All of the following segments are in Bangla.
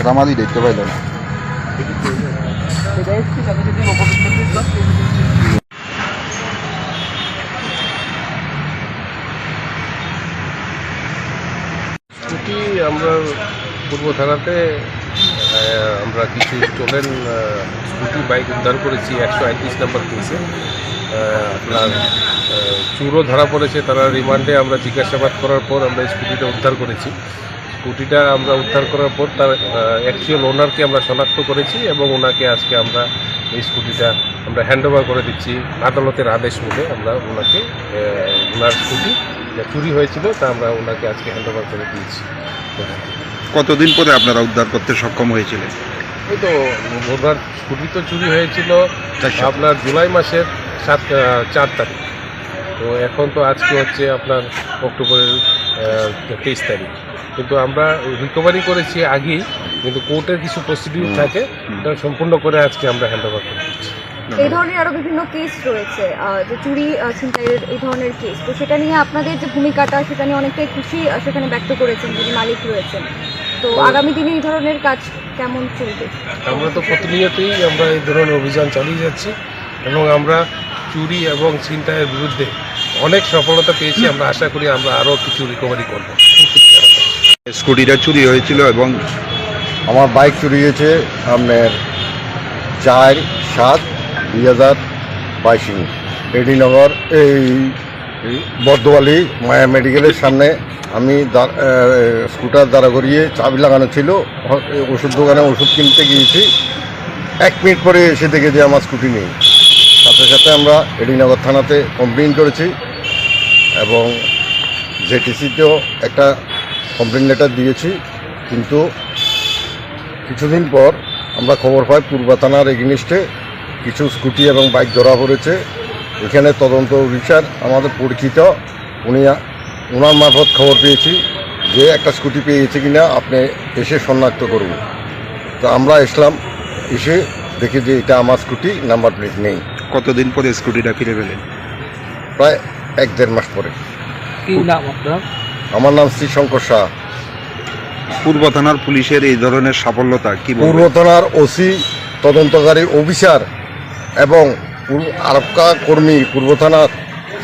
রামাদি দেখতে পাইল না। স্কুটি আমরা পূর্ব থানাতে আমরা কিছু স্টোলেন স্কুটি বাইক উদ্ধার করেছি 138 নম্বর কেসে। আপনার চুরও ধরা পড়েছে, তারা রিমান্ডে আমরা জিজ্ঞাসাবাদ করার পর আমরা স্কুটিটা উদ্ধার করেছি। স্কুটিটা আমরা উদ্ধার করার পর তার অ্যাকচুয়াল ওনারকে আমরা শনাক্ত করেছি এবং ওনাকে আজকে আমরা এই স্কুটিটা আমরা হ্যান্ডওভার করে দিচ্ছি আদালতের আদেশ মতে। আমরা ওনাকে ওনার স্কুটি যা চুরি হয়েছিল তা আমরা ওনাকে আজকে হ্যান্ডওভার করে দিয়েছি। কতদিন পরে আপনারা উদ্ধার করতে সক্ষম হয়েছিলেন? এই তো ওনার স্কুটি তো চুরি হয়েছিল আপনার জুলাই মাসের 4 তারিখ। তো এখন তো আজকে হচ্ছে আপনার অক্টোবরের 23 তারিখ, কিন্তু আমরা রিকভারি করেছি আগেই, কিন্তু কোর্টের কিছু প্রসিডিউর থাকে, এটা সম্পূর্ণ করে আজকে আমরা হ্যান্ডওভার করে দিচ্ছি। এই ধরনের আরো বিভিন্ন কেস রয়েছে, যে চুরি ছিনতাইয়ের এই ধরনের কেস, তো সেটা নিয়ে আপনাদের যে ভূমিকাটা সেটা নিয়ে অনেকটাই খুশি সেখানে ব্যক্ত করেছেন যিনি মালিক রয়েছেন। তো আগামী দিনে এই ধরনের কাজ কেমন চলবে? আমরা তো প্রতিনিয়তই আমরা এই ধরনের অভিযান চালিয়ে যাচ্ছি এবং আমরা চুরি এবং ছিনতাইয়ের বিরুদ্ধে অনেক সফলতা পেয়েছি। আমরা আশা করি আমরা আরও কিছু রিকভারি করব। স্কুটিটা চুরি হয়েছিল এবং আমার বাইক চুরি হয়েছে আপনার 4/7/2022 এডিনগর এই বর্দোয়ালি মায়া মেডিকেলের সামনে আমি স্কুটার দাঁড়া করিয়ে চাবি লাগানো ছিল, ওষুধ দোকানে ওষুধ কিনতে গিয়েছি। 1 মিনিট পরে এসে দেখে যে আমার স্কুটি নেই। সাথে সাথে আমরা এডিনগর থানাতে কমপ্লেন করেছি এবং জেটিসিতেও একটা কমপ্লেন লেটার দিয়েছি, কিন্তু কিছুদিন পর আমরা খবর পাই পূর্বা থানার এগেনিস্টে কিছু স্কুটি এবং বাইক ধরা পড়েছে। এখানে তদন্ত অফিসার আমাদের পরিচিত, ওনার মারফত খবর পেয়েছি যে একটা স্কুটি পেয়েছে কিনা আপনি এসে শনাক্ত করুন। তো আমরা এসলাম, এসে দেখি যে এটা আমার স্কুটি, নাম্বার প্লেট নেই। কতদিন পরে স্কুটিটা ফিরে পেলেন? প্রায় 1-1.5 মাস পরে। কি নাম আপনার? আমার নাম শ্রী শঙ্কর শাহ। পূর্ব থানার পুলিশের এই ধরনের সাফল্যতা কি বলবেন? পূর্ব থানার ওসি, তদন্তকারী অফিসার এবং আরক্ষা কর্মী, পূর্ব থানার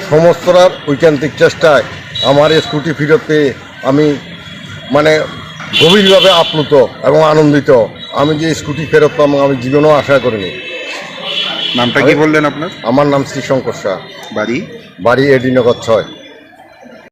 সমস্তরার ঐকান্তিক চেষ্টায় আমার এই স্কুটি ফেরত পেয়ে আমি মানে গভীরভাবে আপ্লুত এবং আনন্দিত। আমি যে স্কুটি ফেরত পাবো আমি জীবনেও আশা করিনি। নামটা কি বললেন আপনার? আমার নাম শ্রী শঙ্কর শাহ, বাড়ি? বাড়ি এডিনগর 6।